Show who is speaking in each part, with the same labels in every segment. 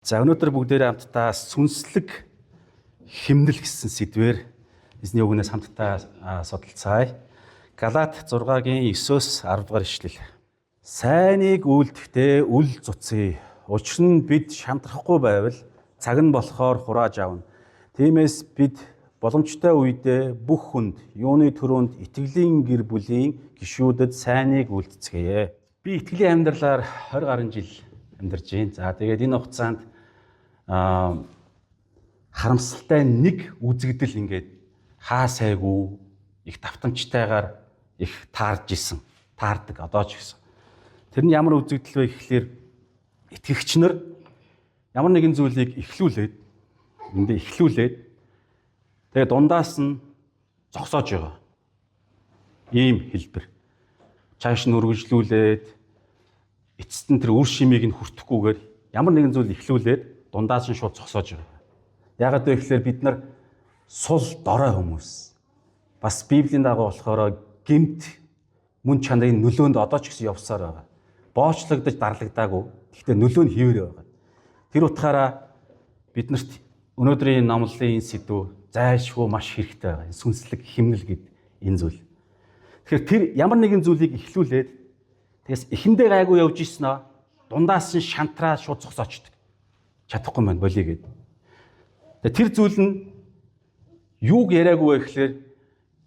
Speaker 1: За өнөөдөр бүгдээрээ хамтдаа сүнслэг химнэл гэсэн сэдвээр эзний үгнээс хамтдаа судалцгаая. Галаат 6-гийн 9-өөс 10 дугаар ишлэл. Сайныг үйлдэхдээ үл зуцъя. Учир нь бид шамтрахгүй байвал цаг нь болохоор хурааж авна. Тиймээс бид боломжтой үедээ бүх хүнд юуны төрөнд итгэлийн гэр бүлийн гишүүдэд сайныг үйлдэцгээе. Би итгэлийн амьдралаар 20 гаруй жил амьдарч байна. За тэгээд энэ хугацаанд харамсалтай нэг үзэгдэл ингээд хаа сайгүй их давтамжтайгаар их таардаг одоо ч гэсэн. Тэр нь ямар үзэгдэл вэ гэхлээр итгэгч нар ямар нэгэн зүйлийг эхлүүлээд тэгээд дундаас нь зогсоож байгаа. Ийм хэлбэр. Цааш нь үргэлжлүүлээд эцэст нь тэр үр шимийг нь хүртэхгүйгээр ямар нэгэн зүйл эхлүүлээд дундаас нь шууд зогсоож байгаа. Яагаад вэ гэхээр бид нар сул дорой хүмүүс. Бас Библийн дагуу болохоор гэмт мөн чанарын нөлөөнд одоо ч гэсэн явсаар байгаа. Боочлогдож дарлагдаагүй. Гэхдээ нөлөө нь хэвээр байгаа. Тэр утгаараа биднэрт өнөөдрийн номлолын энэ сэдв зайлшгүй маш хэрэгтэй байгаа. Сүнслэг химнэл гэд энэ зүйл. Тэгэхээр тэр ямар нэгэн зүйлийг эхлүүлээд тэгээс эхэндээ гайгүй явж ийснэ дундаас нь шантраа шууд зогсоочдөг. Чадахгүй маань болиё гэд. Тэгээ тэр зүйл нь юуг яриаггүй вэ гэхээр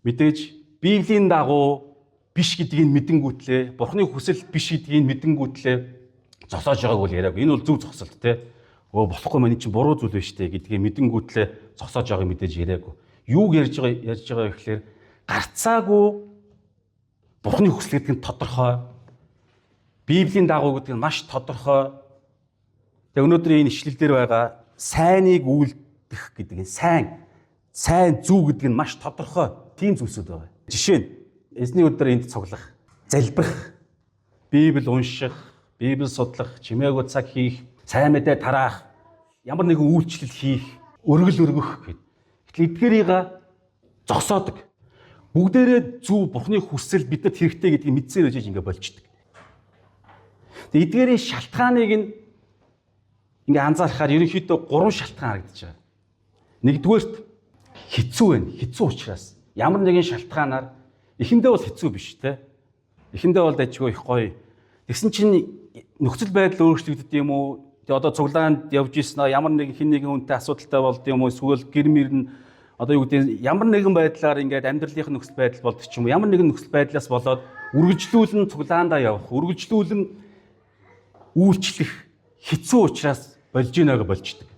Speaker 1: мэдээж Библийн дагуу биш гэдгийг мэдэнгүүтлээ, Бурхны хүсэл биш гэдгийг мэдэнгүүтлээ зогсоож байгааг бол яриаггүй. Энэ бол зөв зогсолт те. Болохгүй маань чинь буруу зүйл байна штэ гэдгийг мэдэнгүүтлээ зогсоож байгааг мэдээж яриаггүй. Юуг ярьж байгаа гэхээр гарцаагүй Бурхны хүсэл гэдэг нь тодорхой. Библийн дагуу гэдэг нь маш тодорхой. Тэгээ өнөөдрийн энэ ишлэл дээр байгаа сайныг үйлдэх гэдэг нь сайн зүг гэдэг нь маш тодорхой тийм зүйлсүүд байгаа. Жишээ нь эзний өдөр энд цуглах, залбирах, Библи унших, Библи судлах, чимээгүй цаг хийх, сайн мэдээ тараах, ямар нэгэн үйлчлэл хийх, өргөл өргөх гэдэг. Гэтэл эдгээрийг зогсоодог. Бүгдээрээ зөв Бурхны хүсэл бидэнд хэрэгтэй гэдгийг мэдсээр байж ингээ болчдөг. Тэгээ эдгээрийн шалтгааныг нь ингээ анзаархаар ерөнхийдөө 3 шалтгаан харагдаж байгаа. Нэгдүгээрт хэцүү байна. Хэцүү учраас ямар нэгэн шалтгаанаар эхэндээ бол хэцүү биш те. Эхэндээ бол дайггүй их гоё. Тэгсэн чинь нөхцөл байдал өөрчлөгддөг юм уу? Тэгээ одоо цуглаанд явж ийснэ ямар нэгэн хин нэгэн хүнтэй асуудалтай болд юм уу? Эсвэл гэр мөр нь одоо юу гэдэг ямар нэгэн байдлаар ингээд амьдралынх нь нөхцөл байдал болдог ч юм уу? Ямар нэгэн нөхцөл байдлаас болоод үргэлжлүүлэн цуглаандаа явах, үргэлжлүүлэн үйлчлэх хэцүү учраас болж ийнаага болждаг.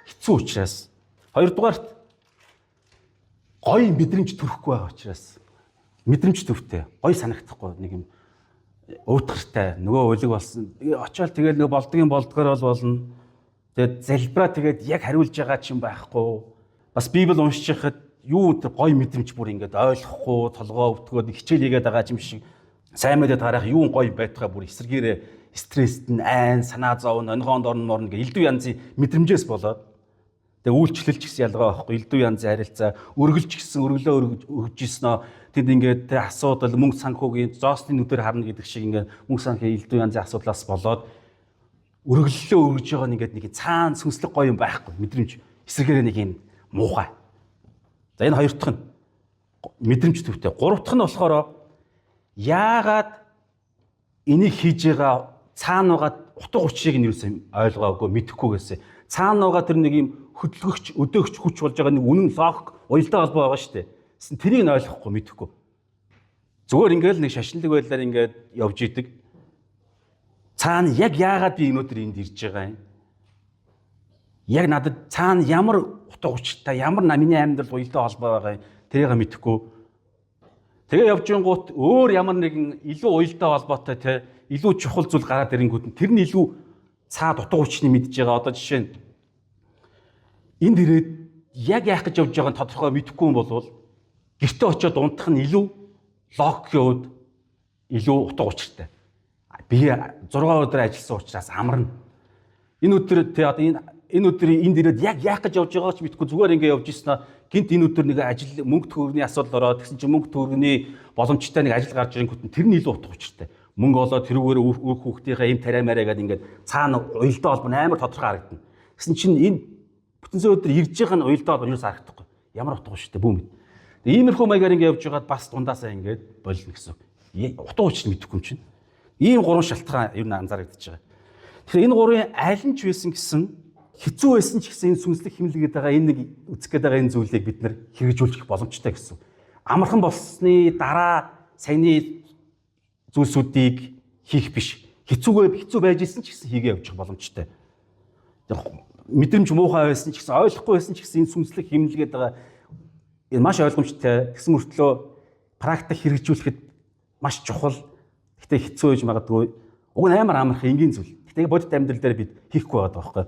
Speaker 1: Хэцүү учраас. Хоёрдугаарт гоё мэдрэмж төрөхгүй байгаа учраас мэдрэмж төвтэй, гоё санагдахгүй нэг юм уутгартай, нөгөө өлег болсон. Очоод тэгэл нөгөө болдгийн болдгоор болно. Тэгээд залбираа тэгээд яг хариулж байгаа ч юм байхгүй. Бас Библи уншиж хахад юу тэр гоё мэдрэмж бүр ингээд ойлгохгүй, толгоо өвтгөөд хичээл хийгээд байгаа юм шиг сайн мэдээд гарах юу гоё байтугай бүр эсрэгээрээ стресст нь айн, санаа зовно, өнгөнд орно гэх элдв янзын мэдрэмжээс болоод тэгээ үйлчлэлч гэсэн ялгаа байхгүй элдв янзын харилцаа өргөлж гисэн өргөлөө өгж ийснэ тэнд ингээд асуудал мөнгө санхүүгийн зоосны нүдээр харна гэдэг шиг ингээд мөнгө санхүү элдв янзын асуудлаас болоод өргөллөө өргөж байгаа нэг ингээд нэг цаана сүнслэг гоё юм байхгүй мэдрэмж эсрэгээрээ нэг юм муухай. За энэ хоёр дахь нь мэдрэмж төвтэй. Гурав дахь нь болохоор яагаад энийг хийж байгаа цаана байгаа утга учирыг нь юусэн ойлгоогүй мэдэхгүйгээсээ цаана байгаа тэр нэг юм хөдөлгөгч өдөөгч хүч болж байгаа нэг үнэн логик уялдаа холбоо байгаа шүү дээ. Тэрийг нь ойлгохгүй мэдэхгүй. Зүгээр ингээл нэг шашинлаг байдлаар ингээд явж идэг. Цаана яг яагаад би өнөөдөр энд ирж байгаа юм? Яг надад цаана ямар утга учиртай ямар миний амьдрал уялдаа холбоо байгаа юм? Тэрийг мэдэхгүй. Тэгээ явж ингуут өөр ямар нэгэн илүү уялдаа холбоотой те илүү чухал зүйл гараад ирэнгүүт тэр нь илүү цаад утга учирыг мэдж байгаа. Одоо жишээ нь энд ирээд яг яах гэж явж байгааг нь тодорхой мэдэхгүй юм бол гэртээ очиод унтах нь илүү логикийн хувьд илүү утга учиртай. Би 6 өдөр ажилласан учраас амарна. Энэ өдөр те одоо энэ өдрийн энд ирээд яг яах гэж явж байгаач мэдэхгүй зүгээр ингээ явж ийснэ гинт энэ өдөр нэг ажил мөнгө төгрөгийн асуудал ороод тэгсэн чинь мөнгө төгрөгийн боломжтой нэг ажил гарч ирэнгүүт тэр нь илүү утга учиртай. Мөнгө олоод тэрүүгээр хүүхдийнхээ юм тариамаараа гэдэг ингээд цаана уялдаа холбоо амар тодорхой харагдана. Гэсэн чинь энэ бүтэн зөөр өдөр ирж байгаа нь уялдаад өнөөс харагдахгүй. Ямар утгагүй шүү дээ бүү мэд. Иймэрхүү маягаар ингэ явж байгаад бас дундаасаа ингэ болно гэсэн. Утга учир нь мэдэхгүй юм чинь. Ийм гурван шалтгаан ер нь анзаарэгдэж байгаа. Тэгэхээр энэ гурвын аль нь ч байсан гэсэн хэцүү байсан ч гэсэн энэ сүнслэг химлэгээд байгаа энэ нэг үзэх гээд байгаа энэ зүйлийг бид нэр хэрэгжүүлэх боломжтой гэсэн. Амархан болсны дараа саяны зүйлсүүдийг хийх биш. Хэцүү байж исэн ч гэсэн хийгээ явуучих боломжтой. Мэдрэмж муухай байсан ч гэсэн ойлгохгүй байсан ч гэсэн энэ сүнслэг химлэгээд байгаа энэ маш ойлгомжтой. Тэгсэн мөртлөө практик хэрэгжүүлэхэд маш чухал. Гэтэ хэцүү байж магадгүй. Уг нь амар амархан энгийн зүйл. Гэтэ бодит амьдрал дээр бид хийхгүй байгаа байхгүй.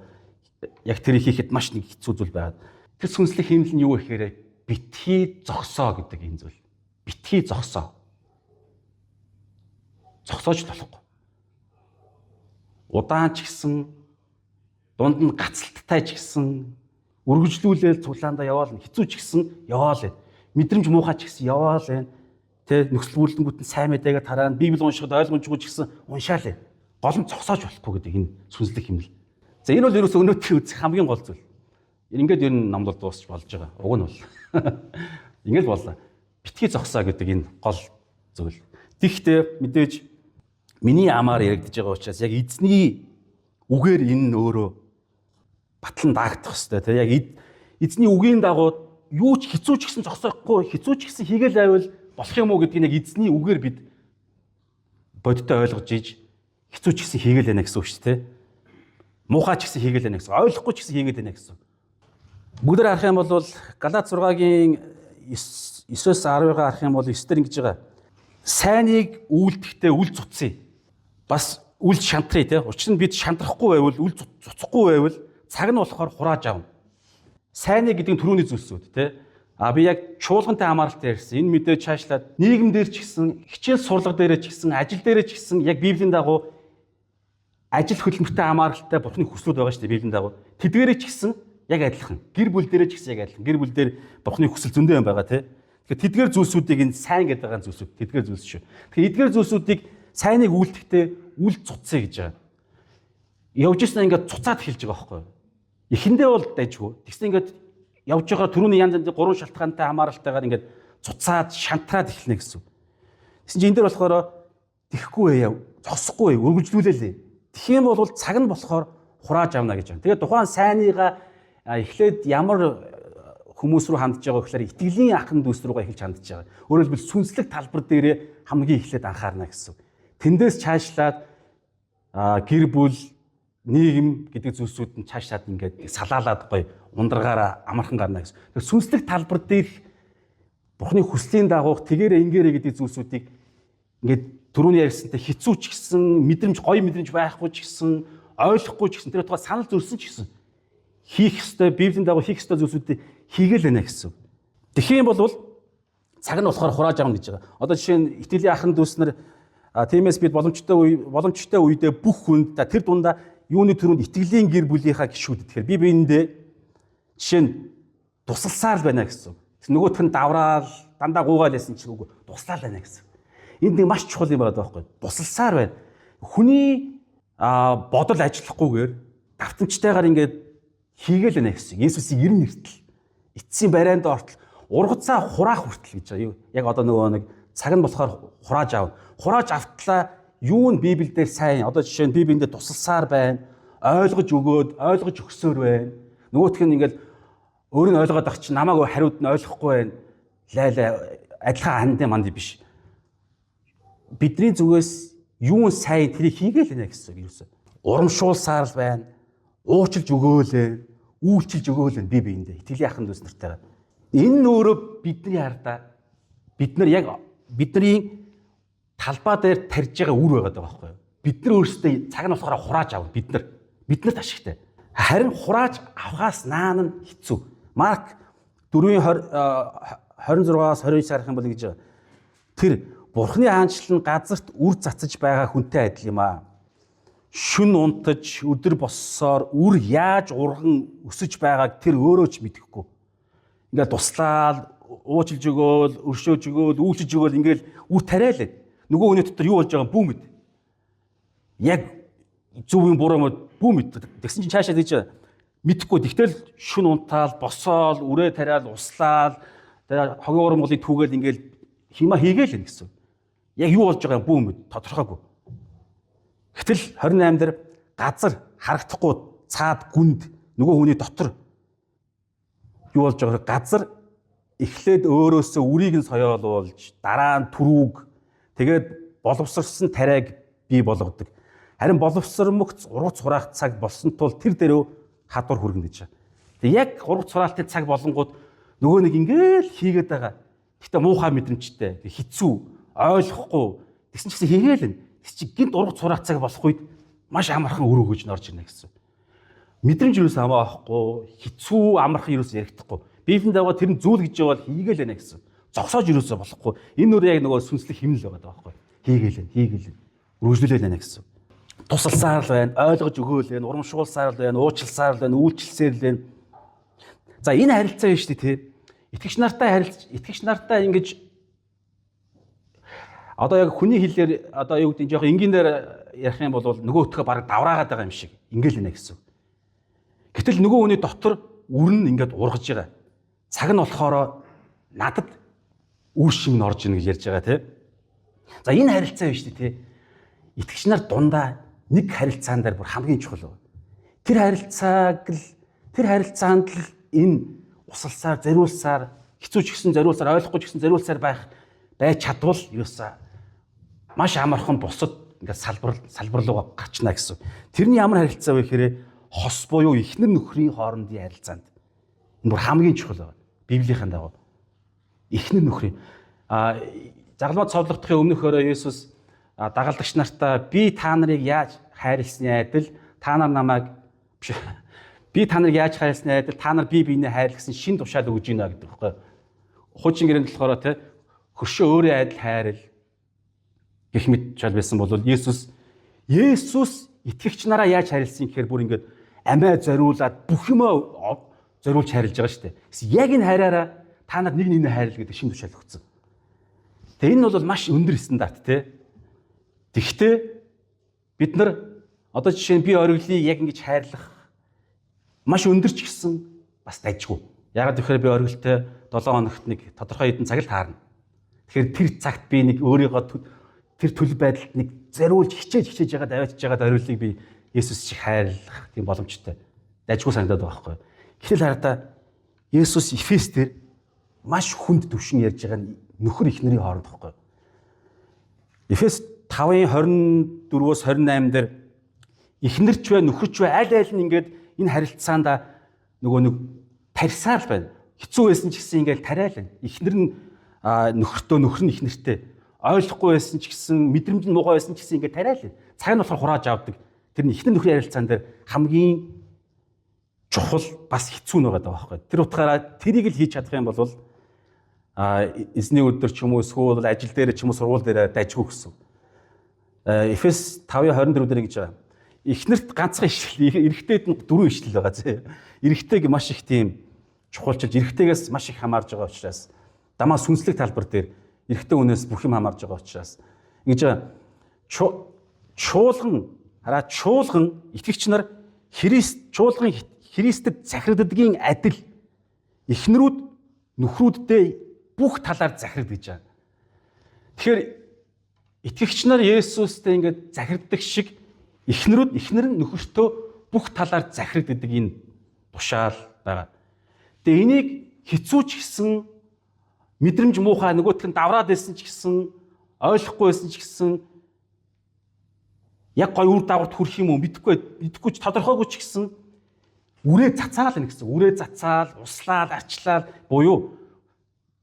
Speaker 1: Яг тэрийг хийхэд маш нэг хэцүү зүйл байгаад. Тэр сүнслэг химнэл нь юу гэхээр битгий зогсоо гэдэг энэ зүйл. Битгий зогсоо. Зогсоож болохгүй. Удаан ч гэсэн дунд нь гацалттай ч гэсэн үргэлжлүүлээл цуглаандаа яваал хэцүү ч гэсэн яваал. Мэдрэмж муухай ч гэсэн яваал. Тэ нөхцөл бүрэлдэхүүн сайн мэдээгээ тараад Библи уншихад ойлгомжгүй ч гэсэн уншаал. Гол нь зогсоож болохгүй гэдэг энэ сүнслэг химнэл. За энэ бол ерөөсөө өнөөдрийн үзэх хамгийн гол зүйл. Ингээд ер нь намд дуусч болж байгаа. Уг нь бол. Ингээд боллоо. Битгий зогсоо гэдэг энэ гол зүйл. Тэгэхдээ мэдээж миний амаар яригдж байгаа учраас яг эзний үгээр энэ өөрөө батлан даагдах хэвээр тийм яг эзний үгийн дагуу юу ч хэцүү ч гэсэн зогсоохгүй хэцүү ч гэсэн хийгээл байвал болох юм уу гэдгийг яг эзний үгээр бид бодиттой ойлгож иж хэцүү ч гэсэн хийгээл байна гэсэн үг шүү дээ. Муухай ч гэсэн хийгээл байна гэсэн. Ойлгохгүй ч гэсэн хийгээл байна гэсэн. Бүгдээр харах юм бол Галаат 6-гийн 9-10-ыг харах юм бол 9-дэр ингэж байгаа. Сайныг үйлдэхдээ үл цуцъя. Бас үл шантрыг тий. Учир нь бид шантрахгүй байвал үл цуцахгүй байвал цаг нь болохоор хурааж аавна. Сайныг гэдэг нь түрүүний зүйлсүүд тий. Би яг чуулгантай хамааралтай ярьсан. Энэ мэдээ цаашлаад нийгэмдэр ч гэсэн, хичээл сурлага дээрээ ч гэсэн, ажил дээрээ ч гэсэн яг Библийн дагуу ажил хөдөлмөртэй хамааралтай Бурхны хүслүүд байгаа шүү дээ Библийн дагуу. Тэдгээрээ ч гэсэн яг адилхан. Гэр бүл дээрээ ч гэсэн яг адилхан. Гэр бүл дээр Бурхны хүсэл зөндөө юм байгаа тий. Тэгэхээр тэдгээр зүйлсүүдийг энэ сайн гэдэг байгаа зүйлсүүд тэдгээр зүйлс шүү. Тэгэхээр эдгээр зүйлсүүдийг сайныг үйлдэхдээ үл цуцъя гэж байгаа. Явж ирсэн ингээд цуцаад эхэлж байгаа байхгүй юу? Эхэндээ бол дайжгүй. Тэгсэн ингээд явж байгаа түрүүний янз янзын гурван шалтгаантай хамааралтайгаар ингээд цуцаад шантраад эхэлнэ гэсэн. Тэгсэн чинь энэ дэр болохоор тэхгүй яв, зогсохгүй үргэлжлүүлээлээ. Тэгэх юм бол цаг нь болохоор хурааж авна гэж байна. Тэгээд тухайн сайныгаа эхлээд ямар хүмүүс рүү хандж байгаа гэхээр итгэлийн ахын дүүс рүүгээ эхэлж хандж байгаа. Өөрөөр хэлбэл сүнслэг талбар дээрээ хамгийн эхлээд анхаарна гэсэн. Тэндээс цаашлаад гэр бүл, нийгэм гэдэг зүйлсүүд нь цаашлаад ингээд салаалаад гоё ундрагаараа амархан гарна гэсэн. Тэгэхээр сүнслэг талбар дээрх Бурхны хүслийн дагуух тэгээрээ ингээрээ гэдэг зүйлсүүдийг ингээд түрүүний ярьсантай хэцүү ч гэсэн, мэдрэмж гоё мэдрэмж байхгүй ч гэсэн, ойлгохгүй ч гэсэн тэр тухай санал зөрсөн ч гэсэн хийх ёстой, Библийн дагуу хийх ёстой зүйлсүүдийг хийгээл байна гэсэн. Тэгэх юм бол цаг нь болохоор хурааж авна гэж байгаа. Одоо жишээ нь итгэлийн ахын дүүснэр тиймээс бид боломжтой үедээ бүх хүнд тэр дундаа юуны төрөнд итгэлийн гэр бүлийнхаа гишүүд. Тэгэхээр би биендээ жишээ нь тусалсаар байна гэсэн. Нөгөөх нь давраал, дандаа гуугаал байсан ч үгүй туслал байна гэсэн. Энд нэг маш чухал юм байгаа байхгүй. Тусалсаар байна. Хүний бодол ажиллахгүйгээр давтамжтайгаар ингээд хийгээл байна гэсэн. Есүсийн ерөн нэртэл эцсийн барайнд ортол ургацаа хураах хүртэл гэж байгаа. Яг одоо нөгөө нэг цаг нь болохоор хурааж аав. Хурааж автлаа юу нь Библиэлд сайн. Одоо жишээ нь Библиэнд тусалсаар байна. Ойлгож өгсөөр байна. Нөгөөх нь ингээд өөр нь ойлгоод ах чи намайг хариуд нь ойлгохгүй байна. Лай адилхан хандын манд биш. Бидний зүгээс юу сайн тэрийг хийгээл байна гэсэн үг юусэн. Урамшуулсаар л байна. Уучилж өгөөлээ. Үйлчилж өгөөлээ би биендээ. Итгэлийн ахын дүүс нартайгаа. Энэ өөрөө бидний хардаа бид нар яг бидний талбай дээр тарьж байгаа үр байгаа байхгүй юу? Бид нар өөрсдөө цаг нь болохоор хурааж авна биднэрт ашигтай. Харин хурааж авахаас наан нь хэцүү. Марк 4:26-аас 29 харах юм бол ингэж байгаа. Тэр Бурхны хаанчлал нь газарт үр цацаж байгаа хүнтэй адил юм аа. Шүн унтаж өдөр боссоор үр яаж урган өсөж байгааг тэр өөрөө ч мэдэхгүй. Ингээд туслаад уучилж өгөөл, өршөөж өгөөл, үйлчилж өгөөл ингээд үр тариалаа. Нөгөө хүний дотор юу болж байгаа бүү мэд. Яг зөв юм буруу мэд бүү мэд. Тэгсэн чинь цаашаа тийж Мэдхгүй. Тэгтэл шүн унтаал, босоол, үрээ тариал, услаал, тэгээ хогийн урамгалыг түүгээл ингээл хийгээл юм гэсэн. Яг юу болж байгаа юм бүү мэд тодорхойгүй. Гэтэл 28 дээр газар харагдахгүй цаад гүнд нөгөө хүний дотор юу болж байгааг газар эхлээд өөрөөсөө үрийг нь соёолуулж дараа нь түрүүг тэгээд боловсрсан тариаг бий болгодог. Харин боловсрмогц ургац хураах цаг болсон тул тэр дээрөө хадвар хүргэнэ гэж. Тэг яг ургац хураалтын цаг болонгууд нөгөө нэг ингээл хийгээд байгаа. Гэхдээ муухай мэдрэмжтэй, хэцүү, ойлгохгүй тэгсэн ч гэсэн хийгээл нь. Тэг чи гинт ургац хураах цаг болох үед маш амархан өрөөгөж норж ирнэ гэсэн. Мэдрэмж юус хамаахгүй, хэцүү амархан юус яригдахгүй. Библиэнд байгаа тэр нь зүйл гэж явал хийгээл байна гэсэн. Зогсоож юусоо болохгүй. Энэ өөр яг нөгөө сүнслэг химнэл байгаа байхгүй. Хийгээл. Үргэлжлүүлэл байна гэсэн. Тусалсаар л байна, ойлгож өгөөл байна, урамшуулсаар л байна, уучлсаар л байна, үйлчлсээр л байна. За энэ харилцаа юм шүү дээ тий. Итгэгч нартай ингэж одоо яг хүний хэлээр одоо юу гэдэг нь жоохон энгийнээр ярих юм бол нөгөөтгөө бараг давраагаад байгаа юм шиг ингээл нэ гэсэн. Гэтэл нөгөө хүний дотор үр нь ингээд ургаж байгаа. Цаг нь болохоор надад үр шим норж ийн гэж ярьж байгаа тий. За энэ харилцаа юм шүү дээ тий. Итгэгч нар дундаа нэг харилцаан дээр бүр хамгийн чухал. Тэр харилцаанд л энэ усалсаар, зориулсаар, хэцүү ч гэсэн зориулсаар, ойлгохгүй ч гэсэн зориулсаар байж чадвал юусаа маш амархан бусад ингээд салбарлууга гарчна гэсэн. Тэрний ямар харилцаа вэ гэхээр хос буюу эхнэр нөхрийн хоорондын харилцаанд. Энэ бүр хамгийн чухал байна. Библийн дагуу. Эхнэр нөхрийн загалмай цовдлогдохын өмнөхөөрөө Есүс дагалдагч нартаа би та нарыг яаж хайрласны адил та нар намайг би та нарыг яаж хайрласны адил та нар би биенээ хайр гэсэн шин тушаал өгж гинэ гэдэг байхгүй. Хуучин гэрээнд болохоор те хөршөө өөрөө адил хайрл гэх мэт чал байсан бол Есүс итгэгч нараа яаж хайрлсан гэхээр бүр ингээд амиа зориулаад бүх юмаа зориулж хайрлаж байгаа шүү дээ. Яг энэ хайраараа та нар нэг нэгнээ хайрл гэдэг шин тушаал өгсөн. Тэгээ энэ бол маш өндөр стандарт те. Тэгвэл бид нар одоо жишээ нь би ориглыг яг ингэж хайрлах маш өндөр ч гэсэн бас дайжгүй. Ягаад гэвэл би оргилтой 7 хоногт нэг тодорхой хэдэн цаг л таарна. Тэгэхээр тэр цагт би нэг өөрийгөө тэр төлөв байдалд нэг зориулж хичээж ягаад аваачж байгаа ориглыг би Есүс шиг хайрлах тийм боломжтой. Дайжгүй санагдаад байгаа байхгүй. Гэтэл хараа Есүс Эфес дээр маш хүнд төвшин ярьж байгаа нөхөр эхнэрийн хооронд байхгүй. Эфес 5:24-28 дээр эхнэрч бай нөхөрч бай аль нь ингээд энэ харилцаанд нөгөө нэг тарьсаар л байна. Хэцүү байсан ч гэсэн ингээд тариал байна. Эхнэр нь нөхөртөө, нөхөр нь эхнэртэй ойлгохгүй байсан ч гэсэн мэдрэмж нь муухай байсан ч гэсэн ингээд тариал байна. Цаг нь болохоор хурааж авдаг. Тэр нь эхнэр нөхрийн харилцаан дээр хамгийн чухал бас хэцүү нэг байгаа байхгүй. Тэр утгаараа тэрийг л хийж чадах юм бол эзний өдөр ч юм уу эсвэл ажил дээр ч юм уу сургууль дээр дайжгүй гэсэн. Эфес 5:24 дээр ингэж байгаа. Эхнэрт ганцхан ишлэл, эрэгтэйд нь 4 ишлэл байгаа зэ. Эрэгтэйг маш их тийм чухалчилж, эрэгтэйгээс маш их хамаарж байгаа учраас дамаа сүнслэг талбар дээр эрэгтэй хүнээс бүх юм хамаарж байгаа учраас ингэж чуулган итгэгч нар Христэд захирагддгийн адил эхнэрүүд нөхрүүддээ бүх талаар захирагд гэж байгаа. Тэгэхээр итгэгч нар Есүстэй ингээд захирагддаг шиг эхнэр нь нөхөртөө бүх талаар захирагддаг энэ тушаал байгаа. Тэгээ энийг хэцүү ч гэсэн мэдрэмж муухай нөгөөтг нь давраад байсан ч гэсэн ойлгохгүй байсан ч гэсэн яг гой үр дагаварт хүрэх юм уу мэдэхгүй ч тодорхойгүй ч гэсэн үрээ цацаал байна гэсэн. Үрээ цацаал, услаал, арчлал буюу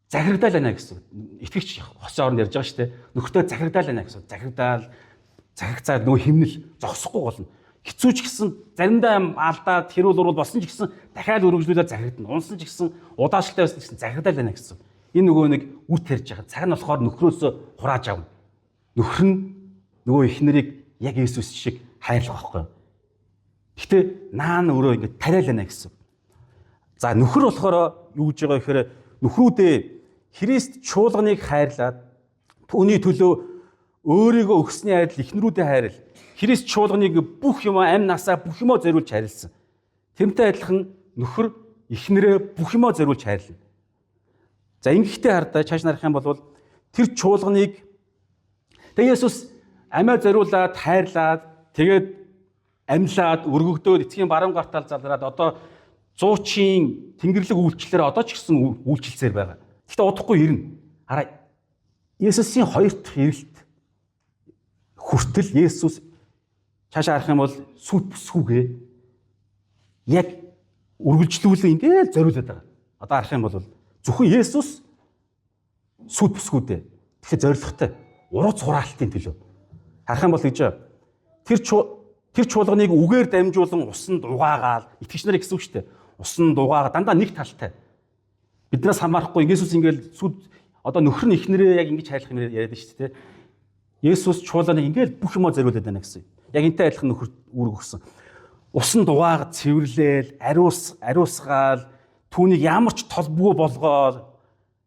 Speaker 1: захирагдаал байна гэсэн. Итгэгч хосын оронд ярьж байгаа шүү дээ. Нөхөртөө захирагдаал байна гэсэн. Захирагцаад нөгөө химнэл зогсохгүй болно. Хэцүү ч гэсэн заримдаа алдаад хэрүүл урвал болсон ч гэсэн дахиад өргөжлүүлээд захирагдана. Унсан ч гэсэн удаашилтай байсан ч гэсэн захирагдаал байна гэсэн. Энэ нөгөө нэг үр тарьж байгаа. Цаг нь болохоор нөхрөөсөө хурааж авна. Нөхөр нь нөгөө эхнэрийг яг Есүс шиг хайрлах байхгүй. Гэхдээ наан өөрөө ингэ тариал байна гэсэн. За нөхөр болохоор юу гэж байгаа гэхээр нөхрүүдээ Христ чуулганыг хайрлаад түүний төлөө өөрийгөө өгсөний адил эхнэрүүдээ хайрл. Христ чуулганыг бүх юм амь насаа бүх юмоо зориулж хайрлсан. Тэрнтэй адилхан нөхөр эхнэрээ бүх юмаа зориулж хайрлана. За ингэхдээ хардаа цааш нарах юм бол тэр чуулганыг тэгээ Есүс амиа зориулаад хайрлаад тэгээд амьлаад өргөгдөөд эцгийн баруун гартал залраад одоо зуучийн тэнгэрлэг үйлчлэлээр одоо ч гэсэн үйлчлэлсээр байгаа. Гэхдээ удахгүй ирнэ. Хараа Есүсийн хоёр дахь ирэлт хүртэл Есүс цаашаа харах юм бол сүт бүсгүйгээ яг үргэлжлүүлэн ингээд зориулаад байгаа. Одоо харах юм бол зөвхөн Есүс сүт бүсгүйдээ. Тэгэхээр зоригтой урууц хураалтын төлөө. Харах юм бол гэж тэр чуулганыг үгээр дамжуулан усанд угаагаал итгэгч нарыг гэсэн үг шүү дээ. Усанд угаагаа дандаа нэг талтай. Биднээс хамаарахгүй Есүс ингээд одоо нөхөр нь эхнэрээ яг ингэж хайрлах юм яриад шүү дээ. Есүс чуулганыг ингээд бүх юмаа зориулаад байна гэсэн. Яг энтэй адилхан нөхөр үүрэг өгсөн. Усанд угаагаад цэвэрлээл, ариусгаал, түүнийг ямар ч толбгүй болгоол,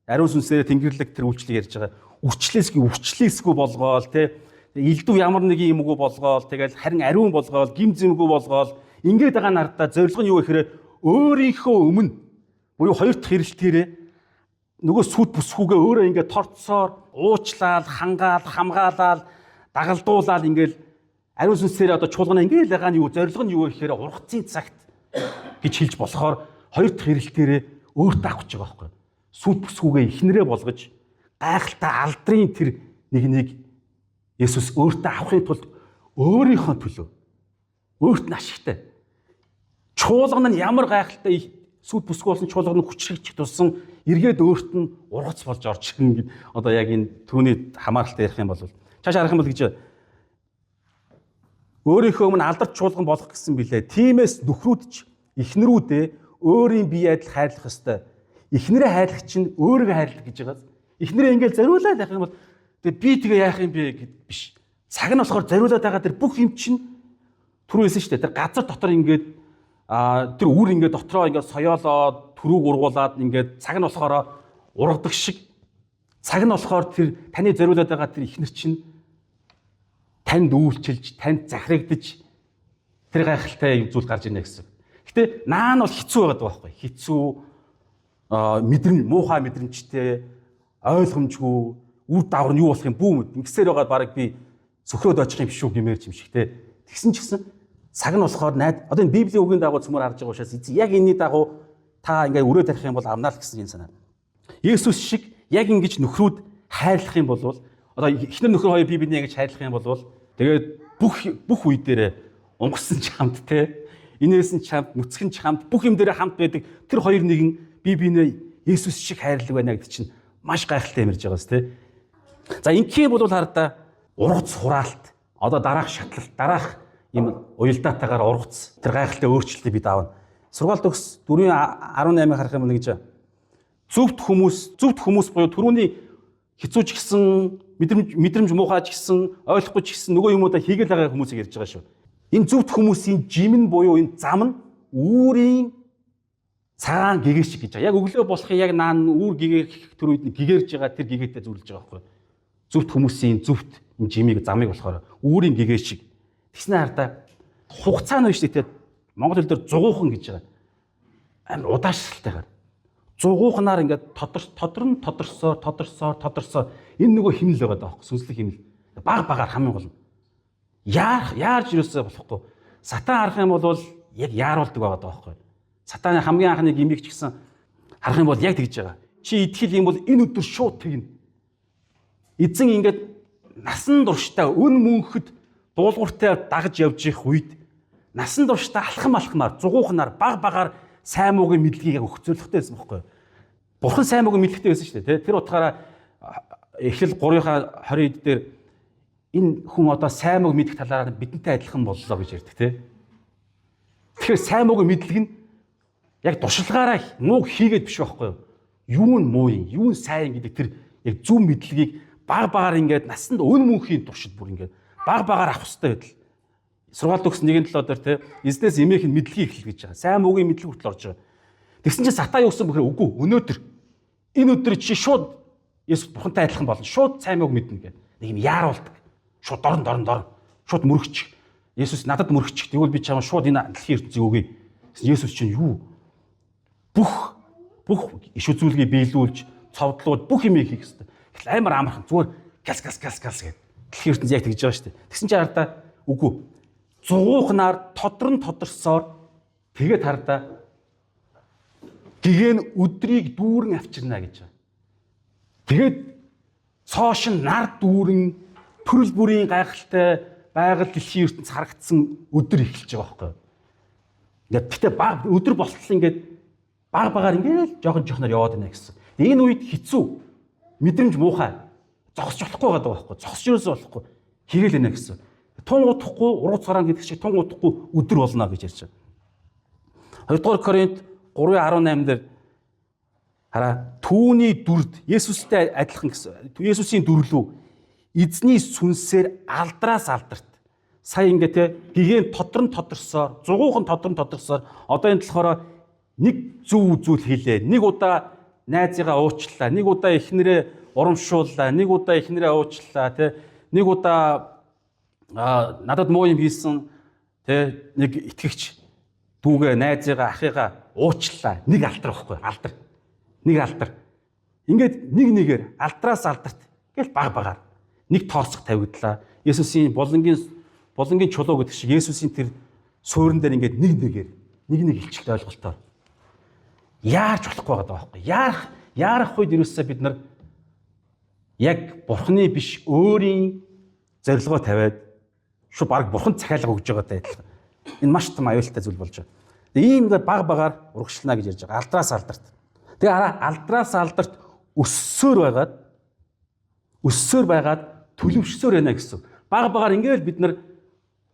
Speaker 1: ариун сүнсээр тэнгэрлэг тэр үйлчлэг ярьж байгаа. Үрчлээсгүй болгоол, элдв ямар нэг юм уу болгоол, тэгэл харин ариун болгоол, гим зэмгүй болгоол, ингээд байгаа нардаа зорилго нь юу гэхээр өөрийнхөө өмнө буюу хоёр дахь хэрэлтээрээ нөгөө сүт бүсгүйгээ өөрөө ингээд торцоор уучлаад, хангаал, хамгаалаад, дагалдуулаад ингээд ариун сүнсээр одоо чуулгана ингээд л байгаа нь юу зорилго нь юу гэхээр ургацын цагт гэж хэлж болохоор хоёр дахь хэрэлтээрээ өөртөө авах гэж байгаа байхгүй. Сүт бүсгүйгээ ихнэрээ болгож гайхалтай алдрын тэр нэг Есүс өөртөө авахын тулд өөрийнхөө төлөө өөрт нь ашигтай. Чуулган нь ямар гайхалтай сүт бүсгүй болсон чуулган нь хүчрэгч туссан эргээд өөрт нь ургац болж орж ирнэ гэд одоо яг энэ түүний хамааралтай ярих юм бол цааш харах юм бол гэж өөрийнхөө өмнө алдарч чуулган болох гэсэн билээ. Тиймээс нөхрүүд ч эхнэрүүдээ өөрийн бие адил хайрлах ёстой. Эхнэрээ хайрлах чинь өөрийгөө хайрлах гэж байгаа. Эхнэрээ ингээд зориулаад явах юм бол би тэгээ яах юм бэ гэд биш. Цаг нь болохоор зориулаад байгаа тэр бүх юм чинь түрүүсэн шүү дээ. Тэр газар дотор ингээд тэр үр ингээд дотроо ингээд соёолоод түрүүг ургуулад ингээд цаг нь болохоор ургадаг шиг цаг нь болохоор тэр таны зориулаад байгаа тэр эхнэр чинь танд үйлчилж, танд захирагдж тэр гайхалтай зүйл гарч ирнэ гэсэн. Гэтэ наан бол хэцүү байгаад байгаа байхгүй. Хэцүү муухай мэдрэмжтэй, ойлгомжгүй, үр дагавар нь юу болох юм бүү мэд. Ингэсээр байгаа бараг би цөхрөөд очих юм биш үү гэмээр юм шиг те. Тэгсэн ч гэсэн цаг нь болохоор одоо энэ Библийн үгийн дагуу цөмөр харж байгаа учраас яг энэний дагуу та ингээ өрөө тарих юм бол авнаа л гэсэн энэ санаа. Есүс шиг яг ингэж нөхрүүд хайрлах юм бол одоо эхнэр нөхөр хоёр бие биенээ ингэж хайрлах юм бол тэгээд бүх үе дээрээ унгасан ч хамт те, инээсэн ч хамт, нүцгэн ч хамт, бүх юм дээрээ хамт байдаг тэр хоёр нэгэн бие биенээ Есүс шиг хайрлаг байна гэдэг чинь маш гайхалтай юм ярьж байгаас те. За инкий бол хардаа ургац хураалт, одоо дараах шатлалт, дараах юм уялдаатайгаар ургац тэр гайхалтай өөрчлөлтийг бид аавна. Сургаалт төгс 4:18 харах юм нэг гэж зөвхт хүмүүс буюу түрүүний хэцүүч гисэн мэдрэмж муухайч гисэн ойлгохгүй ч гисэн нөгөө юмудаа хийгээл байгаа хүмүүсийг ярьж байгаа шүү. Энэ зөвхт хүмүүсийн жимэн буюу энэ зам нь үүрийн цагаан гэгэр шиг гэж байгаа. Яг өглөө болохыг яг наан үүр гэгээр тэр үед гэгэрж байгаа тэр гэгээтэй зүрлж байгаа байхгүй. Зөвхт хүмүүсийн зөвхт энэ жимийг замыг болохоор үүрийн гэгээр шиг. Тэгснэ хардаа хугацаа нь биш тийм Монгол хэл дээр зугуухан гэж байгаа. Амар удаашралтайгаар. Зугуухнаар ингээд тодорсоор энэ нөгөө химнэл байгаа даахгүй сүнслэг химнэл. Багаар хамгийн гол нь. Яарж юусаа болохгүй. Сатан харах юм бол яг яаруулдаг байгаа даахгүй. Сатаны хамгийн анхны гимиг ч гэсэн харах юм бол яг тэгж байгаа. Чи итгэл юм бол энэ өдөр шууд тэгнэ. Эзэн ингээд насан туршдаа өн мөнхөд дуулууртай дагаж явж их үед насан туршдаа алхамаар зугуухнаар багаар сайн муугийн мэдлэгийг өгөх зорилготой байсан байхгүй юу? Бурхан сайн муугийн мэдлэгтэй байсан шүү дээ. Тэр утгаараа Эхлэл 3:20 дээр энэ хүн одоо сайн мууг мэдэх талаараа бидэнтэй адилхан боллоо гэж ярьдаг тийм. Тэгэхээр сайн муугийн мэдлэг нь яг туршлагаараа мууг хийгээд биш байхгүй юу? Юу нь муу юм, юу нь сайн гэдэг тэр яг зөв мэдлэгийг багаар ингээд насанд өн мөнхийн туршид бүр ингээд багаар авах хэрэгтэй байдал. Сургаалт өгс 1:7 дээр те эзнээс эмээх нь мэдлэгийг эхлэх гэж байгаа. Сайн муугийн мэдлэг хүртэл орж байгаа. Тэгсэн чинь сатаа юу гэсэн бөхөр үгүй өнөөдөр энэ өдөр чи шууд Есүс бурхантай адилхан болно. Шууд сайн мууг мэднэ гэдэг. Нэг юм яаруулдаг. Шууд дорн. Шууд мөрөгч. Есүс надад мөрөгч. Тэгвэл би чамд шууд энэ дэлхийн ертөнцийг өгье. Есүс чинь юу? Бүх иш үзүүлгийг биелүүлж, цовдлуулж бүх юм хийх хэрэгтэй. Ихэл амар амархан зүгээр газ гэдэг. Дэлхийн ертөнд яг тэгж байгаа шүү дээ. Тэгсэн чинь хардаа үгүй. Зугуухнаар тодорсоор тэгээд хардаа гэгэн өдрийг дүүрэн авчирна гэж байна. Тэгээд цоош нь нар дүүрэн төрөл бүрийн гайхалтай байгаль дэлхийн ертөнд харагдсан өдөр эхэлж байгаа байхгүй. Ингээд гэтээ баг өдөр болтол ингээд багаар ингээд жоохон яваад байна гэсэн. Энэ үед хэцүү, мэдрэмж муухай, зогсож болохгүй байгаа байхгүй. Зогсож ерөөсөө болохгүй. Хийгээл байна гэсэн. Тун удахгүй, урууц гараан гэдэг шиг тун удахгүй өдөр болно гэж ярьж байна. 2 дугаар Коринт 3:18 дээр хараа түүний дүрд Есүстэй адилхан гэсэн. Есүсийн дүрлүү эзний сүнсээр алдраас алдарт. Сая ингээ те гэгэн тодорсоор, зугуухан тодорсоор одоо энэ болохоор нэг зөв зүйл хийлээ. Нэг удаа найзыгаа уучлаа, нэг удаа эхнэрээ урамшууллаа, нэг удаа эхнэрээ уучлаа, те нэг удаа надад муу юм хийсэн, те нэг итгэгч дүүгээ, найзыгаа, ахыгаа уучлаа. Нэг алдар байхгүй, алдар. Нэг алдар. Ингээд нэгээр алдраас алдарт гэл багаар нэг тооцох тавигдлаа. Есүсийн болонгийн чулуу гэдэг шиг Есүсийн тэр суурин дээр ингээд нэг илчилт ойлголтоор яарч болохгүй байгаа байхгүй. Яарах үед ерөөсөө бид нар яг Бурхны биш өөрийн зорилгоо тавиад шүү баг Бурханд захиалга өгж байгаатай адилхан. Энэ маш том аюултай зүйл болж байгаа. Ийм багаар урагшлана гэж ярьж байгаа. Алдраас алдарт. Тэгээ алдраас алдарт өссөөр байгаад төлөвшсөөр байна гэсэн. Багаар ингээл бид нар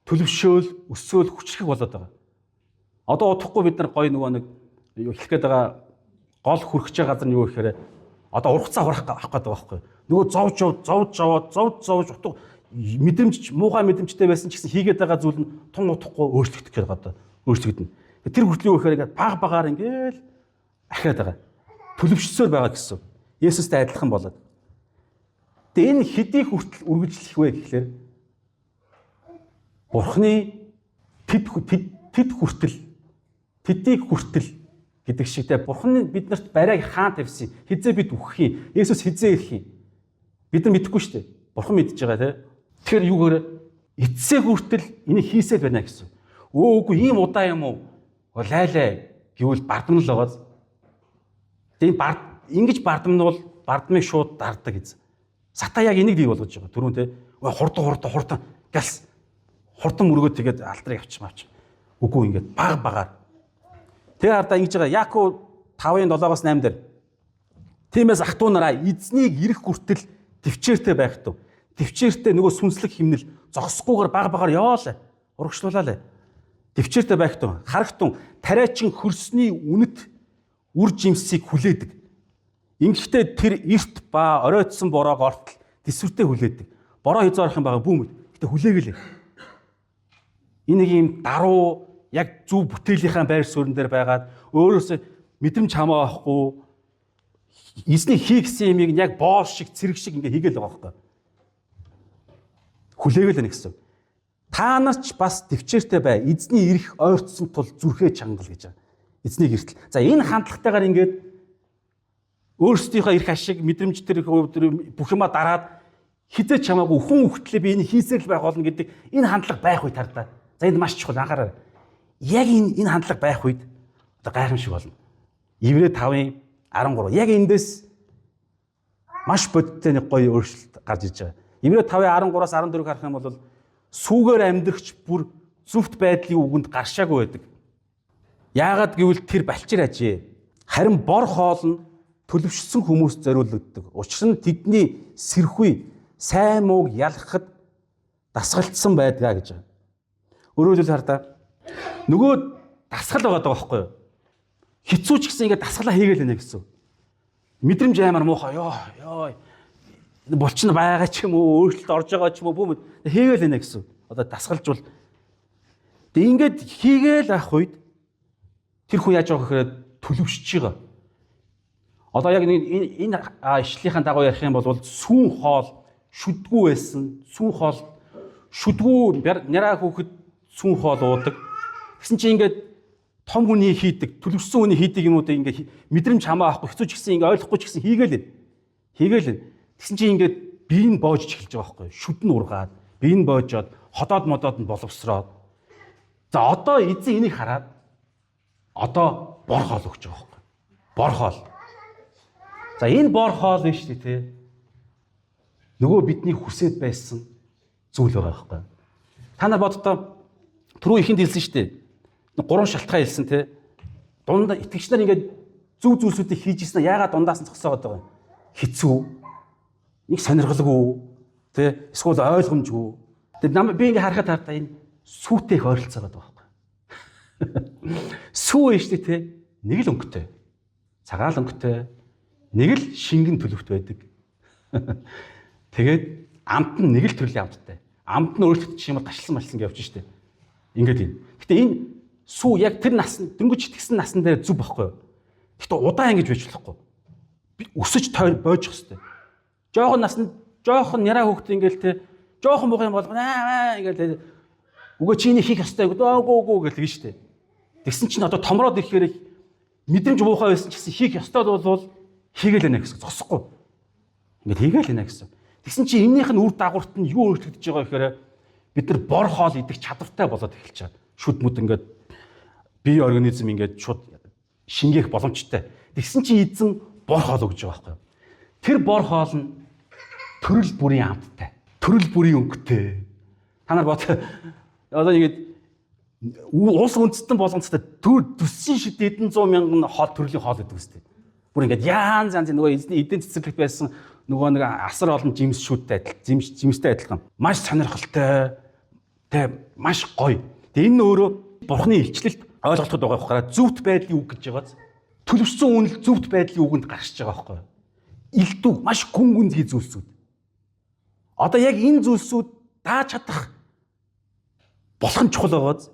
Speaker 1: төлөвшөөл, өссөөл хүчлэх болоод байгаа. Одоо удахгүй бид нар гой нөгөө нэг юу хэлэх гээд байгаа гол хүрэх гэж газар нь юу гэхээр одоо ургацаа авах гээд байгаа байхгүй. Нөгөө зовж утга мэдрэмж муухай мэдрэмжтэй байсан ч гэсэн хийгээд байгаа зүйл нь тун удахгүй өөрчлөгдөх гээд байгаа. Өөрчлөгдөнө. Тэр хүртэл юу гэхээр ингээд багаар ингээл ахиад байгаа. Төлөвшсөөр байгаа гэсэн. Есүстэй адилхан болоод. Тэгээ энэ хэдий хүртэл үргэлжлэх вэ гэхлээр Бурхны тэдийг хүртэл гэдэг шигтэй Бурхан биднэрт барайг хаан тавьсан. Хизээ бид үхэх юм. Есүс хизээ ирэх юм. Бид нар мэдэхгүй шүү дээ. Бурхан мэдж байгаа тийм. Тэгэхээр юугаар эцсээ хүртэл энийг хийсэл байна гэсэн. Үгүй ийм удаа юм уу? Лайлаа гэвэл бардамнал байгааз. Тийм ингэж бардамнал бардамыг шууд дарддаг гэсэн. Сатаа яг энийг бий болгож байгаа. Түрүүн те. Хурдан галс. Хурдан мөргөө тэгээд алдрыг авчмаач. Үгүй ингээд багаар. Тэгээ хардаа ингэж байгаа. Яаков 5:7-8 дээр. Тиймээс ах トゥ нараа эзнийг ирэх хүртэл төвчээртэй байх туу. Төвчээртэй нөгөө сүнслэг химнэл зогсохгүйгээр багаар яваалаа. Урагшлуулаа. Төвчээртэй байх туу. Харагтун тариачин хөрсний үнэт үр жимсийг хүлээдэг. Ингэхдээ тэр эрт ба оройтсон бороог ортол төсвөртэй хүлээдэг. Бороо хязаарах юм байгаа бүүмэд. Гэтэ хүлээгэлээ. Энэ нэг юм даруу яг зөв бүтээлийнхаа байр суурин дээр байгаад өөрөөсөө мэдрэмж хамаа авахгүй эзний хийгсэн юмыг яг боос шиг цэрэг шиг ингээ хийгээл байгаа байхгүй. Хүлээгээл байна гэсэн. Та нар ч бас төвчээртэй бай. Эзний ирэх ойртсон тул зүрхээ чангал гэж байгаа. Эзнийг эртэл. За энэ хандлагатайгаар ингээд өөрсдийнхөө эрх ашиг мэдрэмж тэр бүх юма дараад хизээ чамаагүй хүн өгтлээ би энэ хийсээр л байх болно гэдэг энэ хандлага байх үед тардаа. За энэ маш чухал анхаараа. Яг энэ хандлага байх үед одоо гайхамшиг болно. Еврей 5:13. Яг эндээс маш бодиттой нэг гоё өөрчлөлт гарч иж байгаа. Еврей 5:13-аас 14 харах юм бол сүүгээр амьдрахч бүр зүвт байдлын үгэнд гаршаагүй байдаг. Яагаад гэвэл тэр балчир ажээ. Харин бор хоол нь төлөвшсөн хүмүүст зориулагддаг. Учир нь тэдний сэрхүй сайн мууг ялгахад дасгалтсан байдгаа гэж байна. Өөрөөр хэлбэл хардаа нөгөө дасгал байгаа байхгүй юу? Хэцүү ч гэсэн ингээд дасгалаа хийгээл байна гэсэн. Мэдрэмж амар муухай ёо. Булчин байгаа ч юм уу, өөрчлөлт орж байгаа ч юм уу бүүмэд хийгээл байна гэсэн. Одоо дасгалжвал тэг ингээд хийгээл ах үед тэр хүн яаж байгаа гэхээр төлөвшөж байгаа. Одоо яг энэ ишлийнхаа дагуу ярих юм бол сүүн хоол шүдгүү байсан. Сүүн хоол шүдгүү няраа хөөхд сүүн хоол уудаг. Гэсэн чинь ингээд том хүний хийдэг, төлөвсөн хүний хийдэг юмудыг ингээ мэдрэмж хамаа авахгүй хэцүү ч гэсэн ингээ ойлгохгүй ч гэсэн хийгээл. Тэгсэн чинь ингээ бие нь боожж эхэлж байгаа байхгүй. Шүд нь ургаад, бие нь боожоод, ходоод модоод нь боловсроод. За одоо эзэн энийг хараад одоо бор хоол өгч байгаа байхгүй. Бор хоол. За энэ бор хоол нь шүү дээ тий. Нөгөө бидний хүсэж байсан зүйл байгаа байхгүй. Та нар боддоо түрүү ихэнд хэлсэн шүү дээ. Гурван шалтгаан хэлсэн тий. Дундаа итгэгч нар ингээд зүг зүйлсүүдийг хийж ирсэн яагаад дундаас нь зогсоогоод байгаа юм? Хэцүү. Нэг сонирхолгүй тий. Эсвэл ойлгомжгүй. Тэгээд би ингээд харахад энэ сүйтэй их ойролцоогоод байгаа байхгүй. Сүү ээ шүү дээ тий. Нэг л өнгөтэй. Цагаал өнгөтэй. Нэг л шингэн төлөвт байдаг. Тэгээд амт нь нэг л төрлийн амттай. Амт нь өөрөлдөх чинь юм гашилсан малсан гэж явж штэ. Ингээд юм. Гэтэ энэ сүү яг тэр насны дөнгөж итгэсэн насн дээр зүв байхгүй юу? Гэтэ удаан ингэж байж болохгүй. Би өсөж бойжих хэвээр. Жохон наснд жохон няраа хөөхт ингээл те жохон муух юм болгоно ингээл үгүй чиний хийх ёстой гоо гэл тэгэн штэ. Тэгсэн чинь одоо томроод ирэхээр мэдрэмж буухай байсан ч гэсэн хийх ёстой бол хийгээл нэ гэсэн зогсохгүй. Ингээд хийгээл нэ гэсэн. Тэгсэн чинь эннийх нь үр дагаварт нь юу өөрчлөгдөж байгаа гэхээр бид нар бор хоол идэх чадвартай болоод эхэлж байгаа. Шүд мүд ингээд бие организм ингээд шууд шингээх боломжтой. Тэгсэн чинь эзэн бор хоол өгж байгаа байхгүй юу? Тэр бор хоол нь төрөл бүрийн амттай. Төрөл бүрийн өнгөтэй. Та нар бод одоо ингээд уус үндэстэн болгоцтой төссөн шид эдэн 100 мянган хоол төрлийн хоол гэдэг үстэй. Бүр ингээд янз нөгөө эзний эдийн цэцэрлэг байсан нөгөө нэг асар олон жимс шүүдтэй адил жимстэй адилхан. Маш сонирхолтой. Тэ маш гоё. Тэгээ энэ өөрөө Бурхны илчлэлт ойлголтод байгаа байхгүй зөвхт байдлын үг гэж байгааз. Төлөвсөн үнэл зөвхт байдлын үгэнд гарчиж байгаа байхгүй. Илдүү маш гүн гүнзгий зүйлсүүд. Одоо яг энэ зүйлсүүд дааж чадах болох нь чухал байгааз.